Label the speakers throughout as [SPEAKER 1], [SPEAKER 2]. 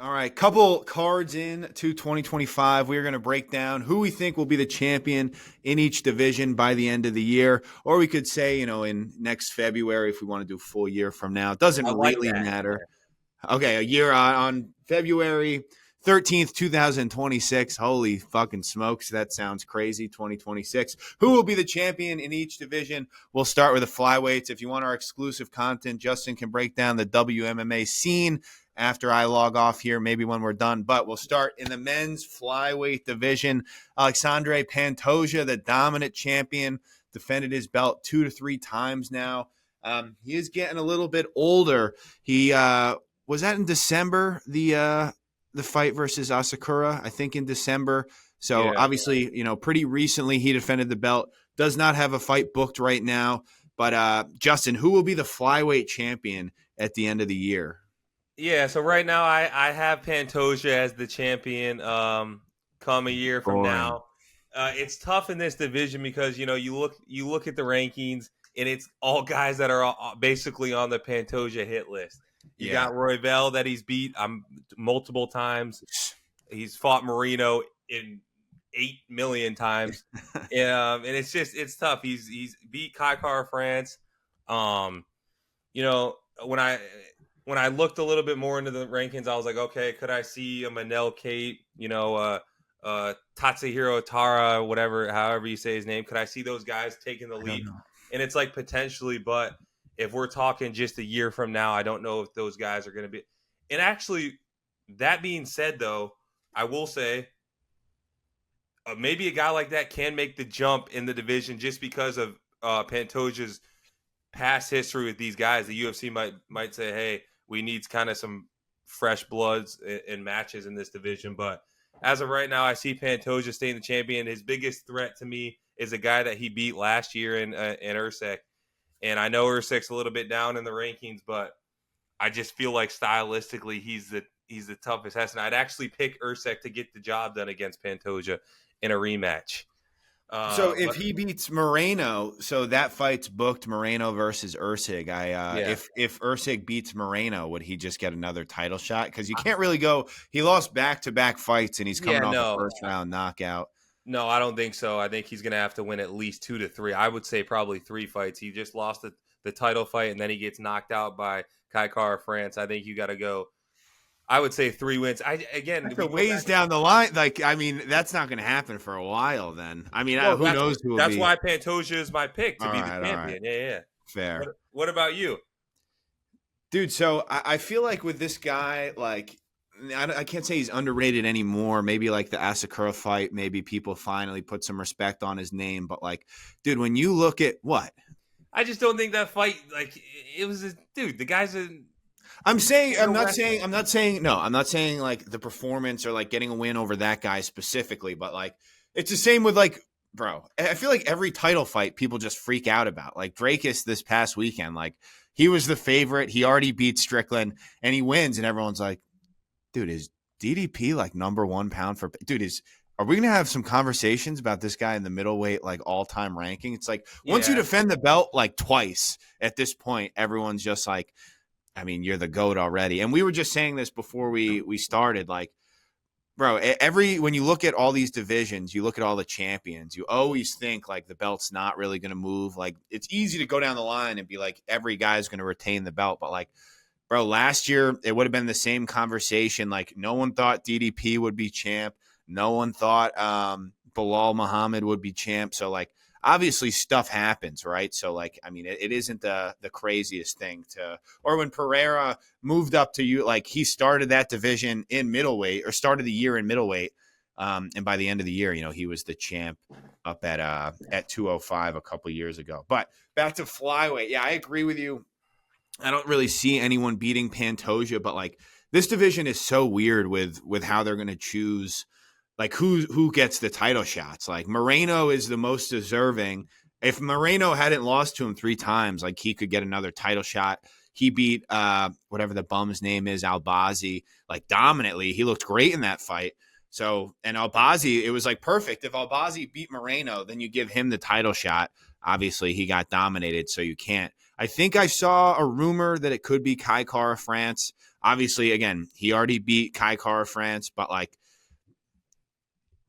[SPEAKER 1] All right, couple cards in to 2025. We are going to break down who we think will be the champion in each division by the end of the year. Or we could say, in next February if we want to do a full year from now. It doesn't
[SPEAKER 2] I like
[SPEAKER 1] really
[SPEAKER 2] that.
[SPEAKER 1] matter. Okay, a year on February 13th, 2026. Holy fucking smokes. That sounds crazy. 2026. Who will be the champion in each division? We'll start with the flyweights. If you want our exclusive content, Justin can break down the WMMA scene after I log off here, maybe when we're done. But we'll start in the men's flyweight division. Alexandre Pantoja, the dominant champion, defended his belt 2 to 3 times now. He is getting a little bit older. He was that in December, the fight versus Asakura? I think in December. So
[SPEAKER 2] Yeah.
[SPEAKER 1] obviously, pretty recently he defended the belt. Does not have a fight booked right now. But Justin, who will be the flyweight champion at the end of the year?
[SPEAKER 2] Yeah, so right now I have Pantoja as the champion come a year from now. It's tough in this division because you look at the rankings and it's all guys that are basically on the Pantoja hit list. You got Royval that he's beat multiple times. He's fought Moreno in 8 million times. And it's tough. He's beat Kai Kara France. When I looked a little bit more into the rankings, I was like, okay, could I see a Manel Kate, Tatsuhiro Tara, however you say his name? Could I see those guys taking the lead? And it's like potentially, but if we're talking just a year from now, I don't know if those guys are going to be. And actually, that being said, though, I will say maybe a guy like that can make the jump in the division just because of Pantoja's past history with these guys. The UFC might say, hey, we need kind of some fresh bloods in matches in this division. But as of right now, I see Pantoja staying the champion. His biggest threat to me is a guy that he beat last year in Usyk. And I know Usyk's a little bit down in the rankings, but I just feel like stylistically he's the toughest test. And I'd actually pick Usyk to get the job done against Pantoja in a rematch.
[SPEAKER 1] So if he beats Moreno, so that fight's booked, Moreno versus Usyk. If Usyk beats Moreno, would he just get another title shot? Because you can't really go. He lost back-to-back fights, and he's coming off a first-round knockout.
[SPEAKER 2] No, I don't think so. I think he's going to have to win at least 2 to 3. I would say probably 3 fights. He just lost the title fight, and then he gets knocked out by Kai Kara France. I think you got to go. I would say 3 wins.
[SPEAKER 1] That's a ways down the line. That's not going to happen for a while. Then, who knows who will be?
[SPEAKER 2] That's why Pantoja is my pick to be the champion. Right. Yeah.
[SPEAKER 1] Fair.
[SPEAKER 2] What about you,
[SPEAKER 1] dude? So I feel like with this guy, I can't say he's underrated anymore. Maybe like the Asakura fight, maybe people finally put some respect on his name. But dude, when you look at what,
[SPEAKER 2] I just don't think that fight it was dude. The guy's
[SPEAKER 1] I'm not saying like the performance or getting a win over that guy specifically, but it's the same with bro. I feel like every title fight people just freak out about. Dracus this past weekend, he was the favorite. He already beat Strickland and he wins, and everyone's like, dude, is DDP number 1 pound for dude? Are we gonna have some conversations about this guy in the middleweight all-time ranking? It's once you defend the belt twice at this point, everyone's just you're the GOAT already. And we were just saying this before we started, bro, when you look at all these divisions, you look at all the champions, you always think the belt's not really going to move. It's easy to go down the line and be every guy's going to retain the belt. But bro, last year it would have been the same conversation. No one thought DDP would be champ. No one thought Bilal Muhammad would be champ. So obviously stuff happens, right? So it isn't the craziest thing or when Pereira moved up to you, he started that division in middleweight or started the year in middleweight. And by the end of the year, he was the champ up at 205 a couple years ago. But back to flyweight. Yeah, I agree with you. I don't really see anyone beating Pantoja, but this division is so weird with how they're going to choose who gets the title shots. Moreno is the most deserving. If Moreno hadn't lost to him 3 times, he could get another title shot. He beat whatever the bum's name is, Albazi, dominantly. He looked great in that fight. So, and Albazi, it was perfect. If Albazi beat Moreno, then you give him the title shot. Obviously, he got dominated, so you can't. I think I saw a rumor that it could be Kai Kara France. obviously, again, he already beat Kai Kara France, but like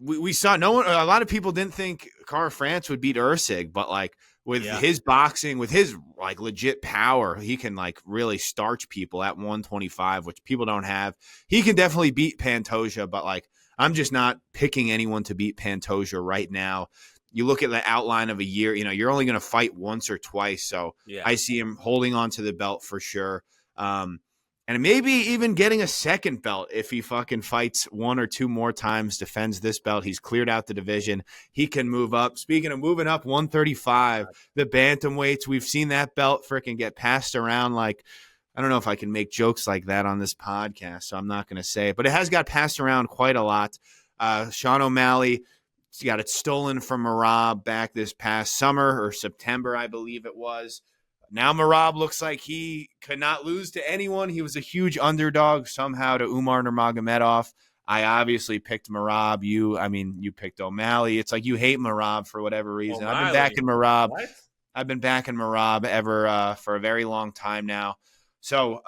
[SPEAKER 1] we saw a lot of people didn't think Kara France would beat Usyk, but like with his boxing, with his like legit power, he can like really starch people at 125, which people don't have. He can definitely beat Pantoja, but like I'm just not picking anyone to beat Pantoja right now. You look at the outline of a year, you're only going to fight once or twice. So I see him holding on to the belt for sure. And maybe even getting a second belt if he fucking fights one or two more times, defends this belt. He's cleared out the division. He can move up. Speaking of moving up, 135, the bantamweights, we've seen that belt freaking get passed around like, I don't know if I can make jokes like that on this podcast, so I'm not going to say it. But it has got passed around quite a lot. Sean O'Malley got it stolen from Merab back this past summer or September, I believe it was. Now Merab looks like he could not lose to anyone. He was a huge underdog somehow to Umar Nurmagomedov. I obviously picked Merab. You picked O'Malley. It's like you hate Merab for whatever reason.
[SPEAKER 2] O'Malley.
[SPEAKER 1] I've been backing Merab.
[SPEAKER 2] What?
[SPEAKER 1] I've been backing Merab ever for a very long time now. So,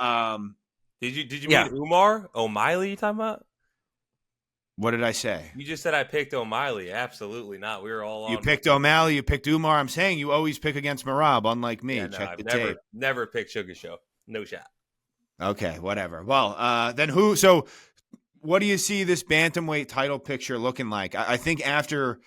[SPEAKER 2] did you mean Umar O'Malley? You talking about?
[SPEAKER 1] What did I say?
[SPEAKER 2] You just said I picked O'Malley. Absolutely not. We were all on.
[SPEAKER 1] You picked O'Malley. You picked Umar. I'm saying you always pick against Merab, unlike me.
[SPEAKER 2] Yeah,
[SPEAKER 1] Check
[SPEAKER 2] I've
[SPEAKER 1] the tape.
[SPEAKER 2] Never picked Sugar Show. No shot.
[SPEAKER 1] Okay, whatever. Well, then who? So, what do you see this bantamweight title picture looking like? I think after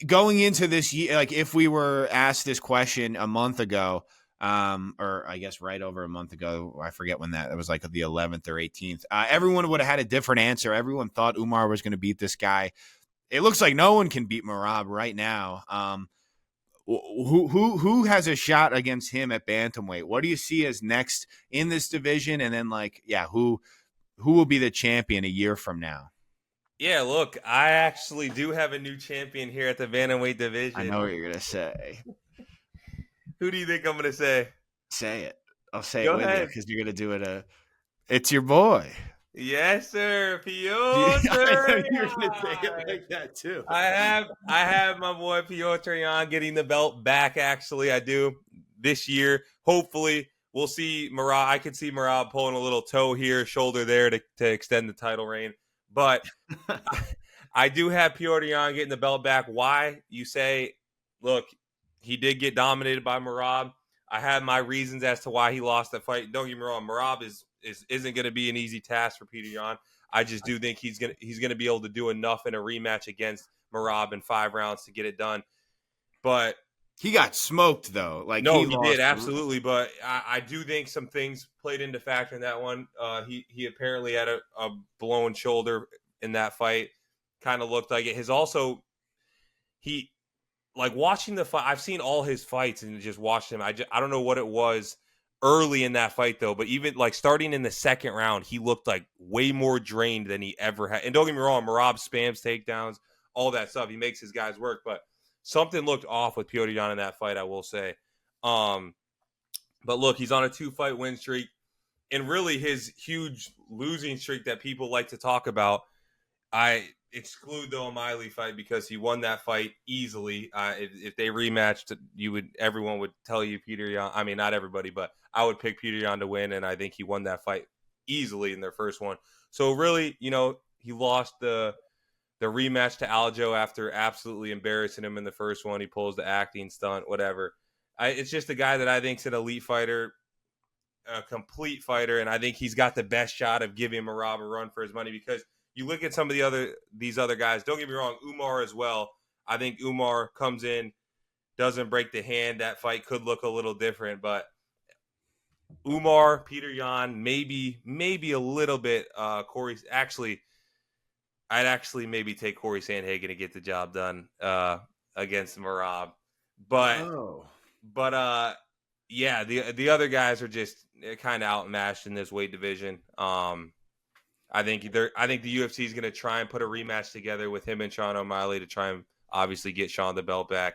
[SPEAKER 1] going into this year, like if we were asked this question a month ago, or I guess right over a month ago, I forget when that was, like the 11th or 18th. Everyone would have had a different answer. Everyone thought Umar was going to beat this guy. It looks like no one can beat Merab right now. Who has a shot against him at bantamweight? What do you see as next in this division? And then who will be the champion a year from now?
[SPEAKER 2] Yeah, look, I actually do have a new champion here at the bantamweight division.
[SPEAKER 1] I know what you're gonna say.
[SPEAKER 2] Who do you think I'm gonna say?
[SPEAKER 1] Say it. I'll say it with you because you're gonna do it. It's your boy.
[SPEAKER 2] Yes, sir, Piotr.
[SPEAKER 1] I know you're gonna say it like that too.
[SPEAKER 2] I have my boy Piotr Jan getting the belt back. Actually, I do this year. Hopefully, we'll see Merab. I could see Merab pulling a little toe here, shoulder there to extend the title reign. But I do have Piotr Jan getting the belt back. Why? You say, look, he did get dominated by Merab. I have my reasons as to why he lost that fight. Don't get me wrong, Merab isn't going to be an easy task for Peter Yan. I just do think he's gonna be able to do enough in a rematch against Merab in 5 rounds to get it done. But
[SPEAKER 1] he got smoked though.
[SPEAKER 2] He did absolutely. But I do think some things played into factor in that one. He apparently had a blown shoulder in that fight. Kind of looked like it. Watching the fight, I've seen all his fights and just watched him. I don't know what it was early in that fight though, but even starting in the second round, he looked like way more drained than he ever had. And don't get me wrong, Merab spams takedowns, all that stuff. He makes his guys work, but something looked off with Piotr Jan in that fight, I will say. But look, he's on a 2-fight win streak, and really his huge losing streak that people like to talk about, I exclude the O'Malley fight because he won that fight easily. If they rematched, everyone would tell you Peter Yan. I mean, not everybody, but I would pick Peter Yan to win, and I think he won that fight easily in their first one. So really, he lost the rematch to Aljo after absolutely embarrassing him in the first one. He pulls the acting stunt, whatever. It's just a guy that I think is an elite fighter, a complete fighter, and I think he's got the best shot of giving Merab a run for his money because you look at some of these other guys. Don't get me wrong, Umar as well. I think Umar comes in, doesn't break the hand. That fight could look a little different, but Umar, Peter Yan, maybe a little bit. Corey, actually, I'd actually maybe take Corey Sandhagen to get the job done against Merab, but yeah, the other guys are just kind of outmatched in this weight division. I think the UFC is going to try and put a rematch together with him and Sean O'Malley to try and obviously get Sean the belt back.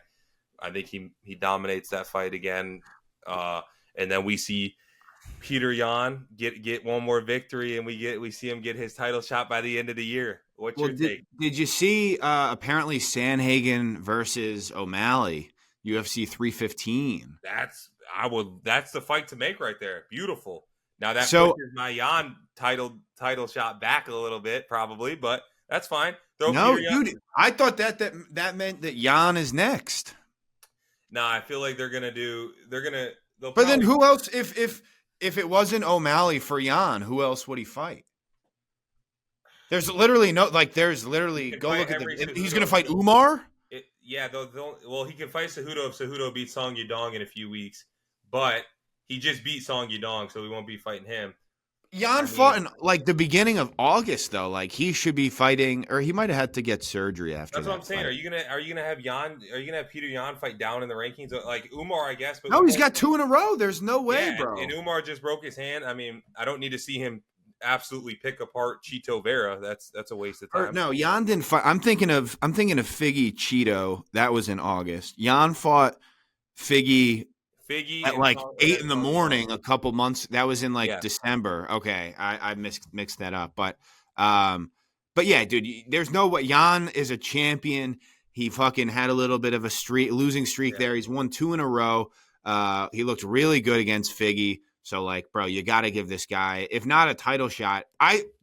[SPEAKER 2] I think he dominates that fight again, and then we see Peter Yan get one more victory, and we see him get his title shot by the end of the year. What's your take?
[SPEAKER 1] Did you see apparently Sandhagen versus O'Malley, UFC 315?
[SPEAKER 2] That's the fight to make right there. Beautiful. Now that pushes my Jan title shot back a little bit, probably, but that's fine.
[SPEAKER 1] No, dude, I thought that meant that Jan is next.
[SPEAKER 2] Nah, I feel like they'll
[SPEAKER 1] But then who else? If it wasn't O'Malley for Jan, who else would he fight? There's literally no go look at he's going to fight Umar.
[SPEAKER 2] He can fight Cejudo if Cejudo beats Song Yadong in a few weeks, but he just beat Song Yadong, so we won't be fighting him.
[SPEAKER 1] Jan fought in like the beginning of August, though. Like he should be fighting, or he might have had to get surgery after.
[SPEAKER 2] That's what I'm saying. Fight. Are you gonna have Jan? Are you gonna have Peter Yan fight down in the rankings? Like Umar, I guess. But
[SPEAKER 1] no, he's got 2 in a row. There's no way, bro.
[SPEAKER 2] And Umar just broke his hand. I mean, I don't need to see him absolutely pick apart Chito Vera. That's a waste of time.
[SPEAKER 1] No, Jan didn't fight. I'm thinking of Figgy Chito. That was in August. Jan fought Figgy at like 8 in the morning a couple months. That was in December. Okay, I mixed that up. But yeah, dude, there's no way. Jan is a champion. He fucking had a little bit of a losing streak there. He's won 2 in a row. He looked really good against Figgy. So, like, bro, you got to give this guy, if not a title shot,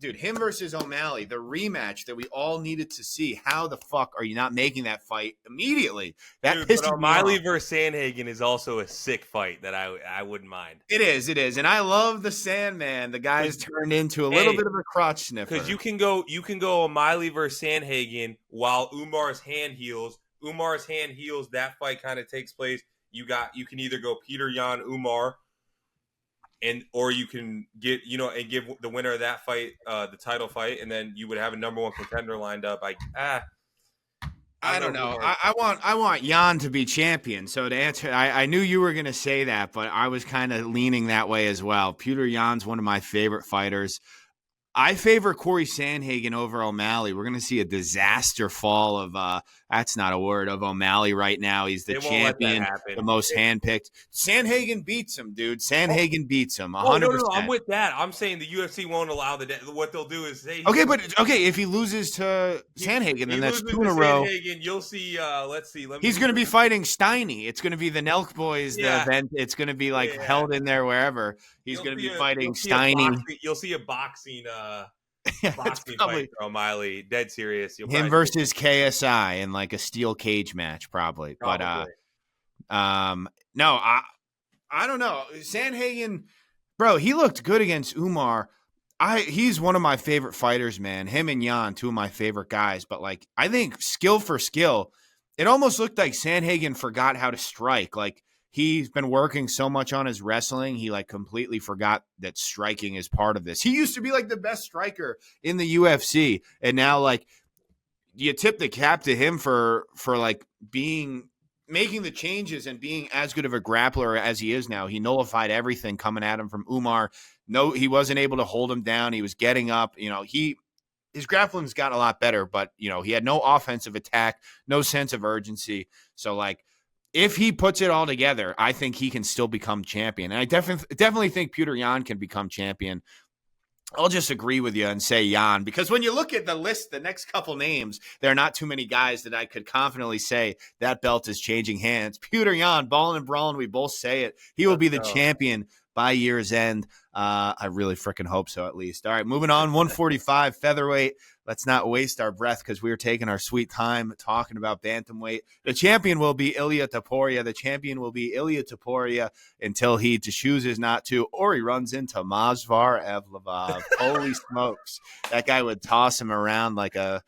[SPEAKER 1] him versus O'Malley, the rematch that we all needed to see. How the fuck are you not making that fight immediately? That pissed me off.
[SPEAKER 2] O'Malley versus Sandhagen is also a sick fight that I wouldn't mind.
[SPEAKER 1] It is. And I love the Sandman. The guy's turned into a little bit of a crotch sniffer.
[SPEAKER 2] Because you can go O'Malley versus Sandhagen while Umar's hand heals. Umar's hand heals. That fight kind of takes place. You can either go Peter Yan Umar. Or you can get, and give the winner of that fight the title fight, and then you would have a number 1 contender lined up.
[SPEAKER 1] I don't know. I want Jan to be champion. So to answer, I knew you were going to say that, but I was kind of leaning that way as well. Peter Jan's one of my favorite fighters. I favor Corey Sandhagen over O'Malley. We're going to see a disaster fall of that's not a word, of O'Malley right now. He's the champion, the most handpicked. Sandhagen beats him, dude. Sandhagen beats him 100%.
[SPEAKER 2] No, I'm with that. I'm saying the UFC won't allow what they'll do is say
[SPEAKER 1] if he loses to Sandhagen, then that's 2 in a row.
[SPEAKER 2] Sandhagen, you'll see.
[SPEAKER 1] He's going to be fighting Steiny. It's going to be the Nelk Boys. The event. It's going to be held in there wherever. He's going to be fighting Steiny.
[SPEAKER 2] You'll see a boxing. Boxing fight for O'Malley, dead serious.
[SPEAKER 1] Him versus KSI in like a steel cage match, probably. But no, I don't know. Sandhagen, bro, he looked good against Umar. He's one of my favorite fighters, man. Him and Jan, 2 of my favorite guys. But like, I think skill for skill, it almost looked like Sandhagen forgot how to strike. Like, he's been working so much on his wrestling, he like completely forgot that striking is part of this. He used to be like the best striker in the UFC, and now like you tip the cap to him for like making the changes and being as good of a grappler as he is now. He nullified everything coming at him from Umar. No, he wasn't able to hold him down. He was getting up. His grappling's got a lot better, but he had no offensive attack, no sense of urgency. So like, if he puts it all together, I think he can still become champion. And I definitely think Peter Yan can become champion. I'll just agree with you and say Yan, because when you look at the list, the next couple names, there are not too many guys that I could confidently say that belt is changing hands. Peter Yan, ballin' and brawling, we both say it. He will be the champion by year's end. I really freaking hope so, at least. All right, moving on, 145 featherweight. Let's not waste our breath because we are taking our sweet time talking about bantamweight. The champion will be Ilia Topuria. The champion will be Ilia Topuria until he chooses not to, or he runs into Movsar Evloev. Holy smokes. That guy would toss him around like I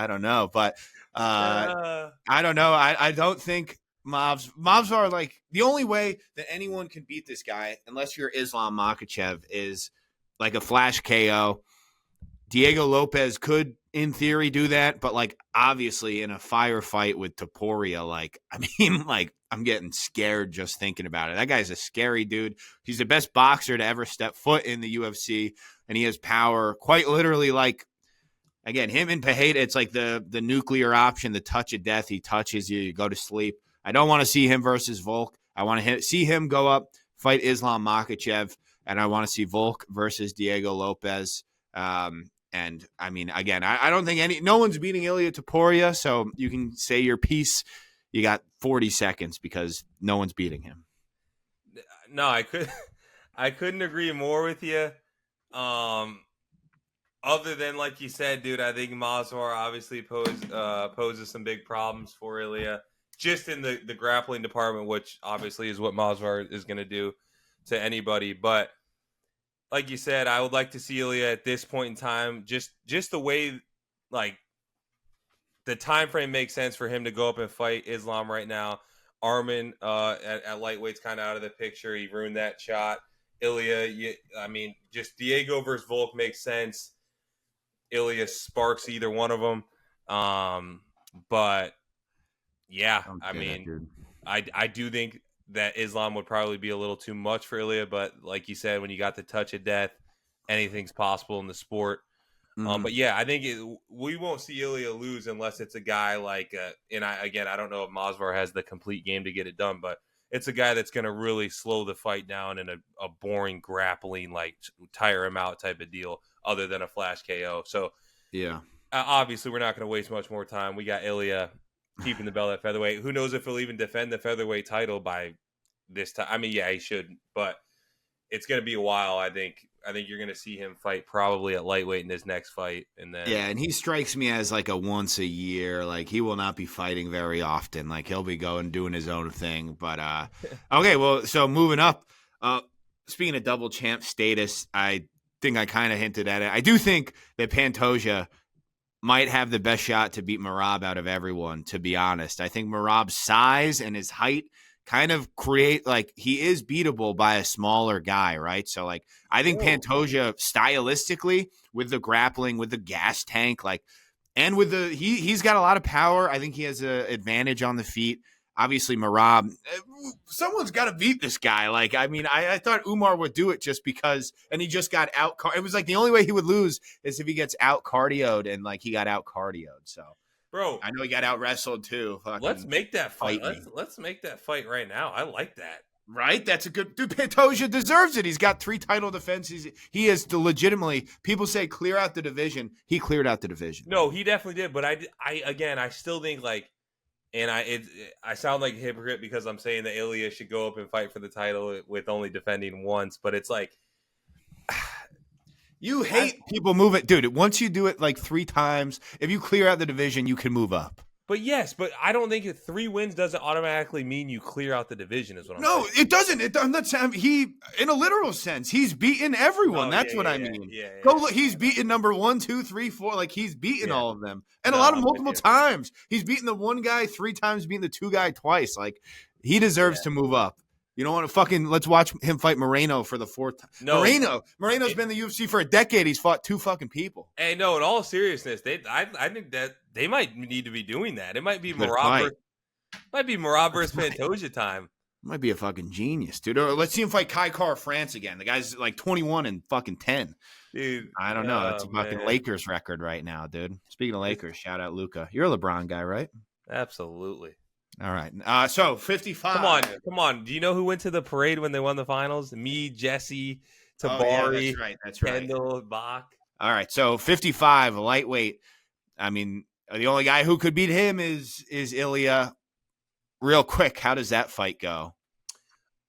[SPEAKER 1] don't know. But I don't know. I don't think Movsar, like, the only way that anyone can beat this guy, unless you're Islam Makhachev, is like a flash KO. Diego Lopes could, in theory, do that, but like obviously in a firefight with Topuria, like, I mean, like, I'm getting scared just thinking about it. That guy's a scary dude. He's the best boxer to ever step foot in the UFC, and he has power, quite literally. Like, again, him and Pereira, it's like the nuclear option, the touch of death. He touches you, you go to sleep. I don't want to see him versus Volk. I want to see him go up, fight Islam Makhachev, and I want to see Volk versus Diego Lopes. And I mean, again, I don't think no one's beating Ilia Topuria, so you can say your piece. You got 40 seconds because no one's beating him.
[SPEAKER 2] No, I could. I couldn't agree more with you. Other than, like you said, dude, I think Masvidal obviously poses some big problems for Ilia, just in the grappling department, which obviously is what Masvidal is going to do to anybody. But like you said, I would like to see Ilia at this point in time, just the way, like, the time frame makes sense for him to go up and fight Islam right now. Arman at lightweight's kind of out of the picture. He ruined that shot. Ilia, just Diego versus Volk makes sense. Ilia sparks either one of them. But yeah, I do think that Islam would probably be a little too much for Ilia, but like you said, when you got the touch of death, anything's possible in the sport. But yeah, I think we won't see Ilia lose unless it's a guy like, I don't know if Masvidal has the complete game to get it done, but it's a guy that's going to really slow the fight down in a boring grappling, like tire him out type of deal, other than a flash KO. So
[SPEAKER 1] yeah,
[SPEAKER 2] obviously we're not going to waste much more time. We got Ilia keeping the belt at featherweight. Who knows if he'll even defend the featherweight title by this time? I mean, yeah, he should, but it's going to be a while. I think you're going to see him fight probably at lightweight in his next fight, and then
[SPEAKER 1] and he strikes me as like a once a year. Like, he will not be fighting very often. Like, he'll be doing his own thing. But okay, well, so moving up. Speaking of double champ status, I think I kind of hinted at it. I do think that Pantoja might have the best shot to beat Merab out of everyone, to be honest. I think Merab's size and his height kind of create, like, he is beatable by a smaller guy, right? So, like, I think Pantoja stylistically, with the grappling, with the gas tank, like, and with he's got a lot of power. I think he has an advantage on the feet. Obviously, Merab, someone's got to beat this guy. Like, I mean, I thought Umar would do it just because, and he just got out. It was like the only way he would lose is if he gets out cardioed, and like he got out cardioed. So,
[SPEAKER 2] bro,
[SPEAKER 1] I know he got out wrestled too.
[SPEAKER 2] Let's make that fight. Let's make that fight right now. I like that.
[SPEAKER 1] Right? That's a good dude. Pantoja deserves it. He's got 3 title defenses. He is legitimately, people say clear out the division. He cleared out the division.
[SPEAKER 2] No, he definitely did. But I still think, like, and I sound like a hypocrite because I'm saying that Ilia should go up and fight for the title with only defending once, but it's like,
[SPEAKER 1] you hate people move it, dude. Once you do it like 3 times, if you clear out the division, you can move up.
[SPEAKER 2] But yes, but I don't think 3 wins doesn't automatically mean you clear out the division. Is what I'm saying.
[SPEAKER 1] No, it doesn't. I'm not saying in a literal sense, he's beaten everyone. That's what I mean. Go look. He's beaten number 1, 2, 3, 4. Like, he's beaten all of them, and a lot of multiple times. He's beaten the 1 guy 3 times, beaten the 2 guy twice. Like, he deserves to move up. You don't want to let's watch him fight Moreno for the 4th time. No. Moreno's been in the UFC for a decade. He's fought 2 fucking people.
[SPEAKER 2] Hey, no, in all seriousness, I think that they might need to be doing that. It might be Merab versus Pantoja time.
[SPEAKER 1] Might be a fucking genius, dude. Or let's see him fight Kai Kara France again. The guy's like 21 and fucking 10.
[SPEAKER 2] Dude,
[SPEAKER 1] I don't know. That's a fucking Lakers record right now, dude. Speaking of Lakers, shout out Luka. You're a LeBron guy, right?
[SPEAKER 2] Absolutely.
[SPEAKER 1] All right. So 55.
[SPEAKER 2] Come on. Do you know who went to the parade when they won the finals? Me, Jesse, Tabari,
[SPEAKER 1] that's right.
[SPEAKER 2] Kendall, Bach.
[SPEAKER 1] All right. So 55, lightweight. I mean, the only guy who could beat him is Ilia. Real quick, how does that fight go?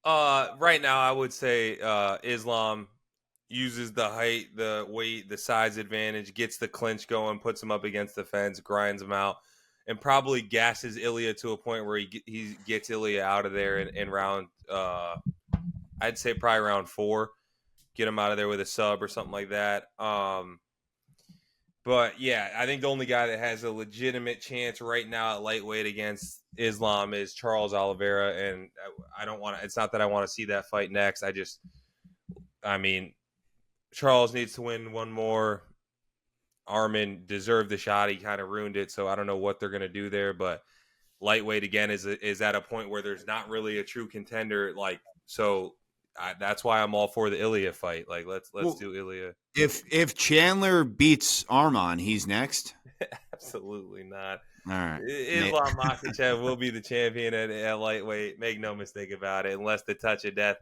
[SPEAKER 2] Right now, I would say Islam uses the height, the weight, the size advantage, gets the clinch going, puts him up against the fence, grinds him out, and probably gasses Ilia to a point where he gets Ilia out of there in round, I'd say probably round 4. Get him out of there with a sub or something like that. But yeah, I think the only guy that has a legitimate chance right now at lightweight against Islam is Charles Oliveira, and I don't want to. It's not that I want to see that fight next. I mean, Charles needs to win one more. Arman deserved the shot. He kind of ruined it, so I don't know what they're going to do there. But lightweight again is at a point where there's not really a true contender. Like, so that's why I'm all for the Ilia fight. Like, let's do Ilia.
[SPEAKER 1] If Chandler beats Arman, he's next.
[SPEAKER 2] Absolutely not.
[SPEAKER 1] All right.
[SPEAKER 2] Islam Makhachev will be the champion at lightweight. Make no mistake about it. Unless the touch of death,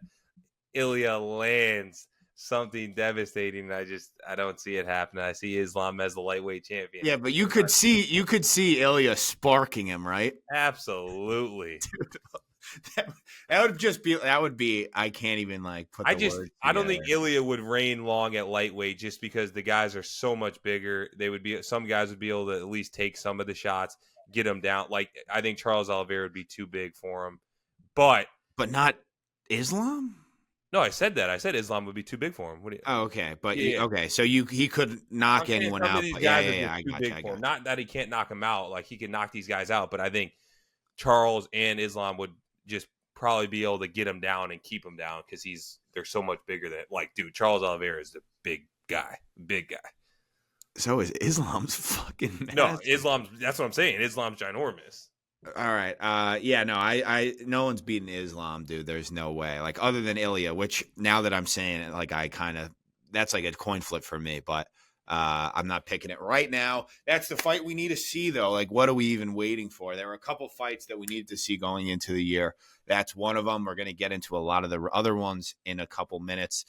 [SPEAKER 2] Ilia lands something devastating. I don't see it happening. I see Islam as the lightweight champion.
[SPEAKER 1] Yeah, but you could see Ilia sparking him, right?
[SPEAKER 2] Absolutely.
[SPEAKER 1] Dude, That would just be. That would be. I can't even like put. The words
[SPEAKER 2] I don't
[SPEAKER 1] together.
[SPEAKER 2] think Ilia would reign long at lightweight just because the guys are so much bigger. Some guys would be able to at least take some of the shots, get them down. Like I think Charles Oliveira would be too big for him, but
[SPEAKER 1] not Islam.
[SPEAKER 2] No, I said that. I said Islam would be too big for him. What do you?
[SPEAKER 1] Oh, okay, but
[SPEAKER 2] Yeah.
[SPEAKER 1] okay, so he could knock anyone out. But yeah, I got you.
[SPEAKER 2] Not that he can't knock him out. Like he can knock these guys out, but I think Charles and Islam would just probably be able to get him down and keep him down because they're so much bigger than dude. Charles Oliveira is the big guy.
[SPEAKER 1] So is Islam's fucking massive.
[SPEAKER 2] No, Islam's. That's what I'm saying. Islam's ginormous.
[SPEAKER 1] All right. No, I no one's beating Islam, dude. There's no way. Like other than Ilia, which now that I'm saying it, like that's like a coin flip for me, but I'm not picking it right now. That's the fight we need to see though. Like what are we even waiting for? There were a couple fights that we needed to see going into the year. That's one of them. We're going to get into a lot of the other ones in a couple minutes.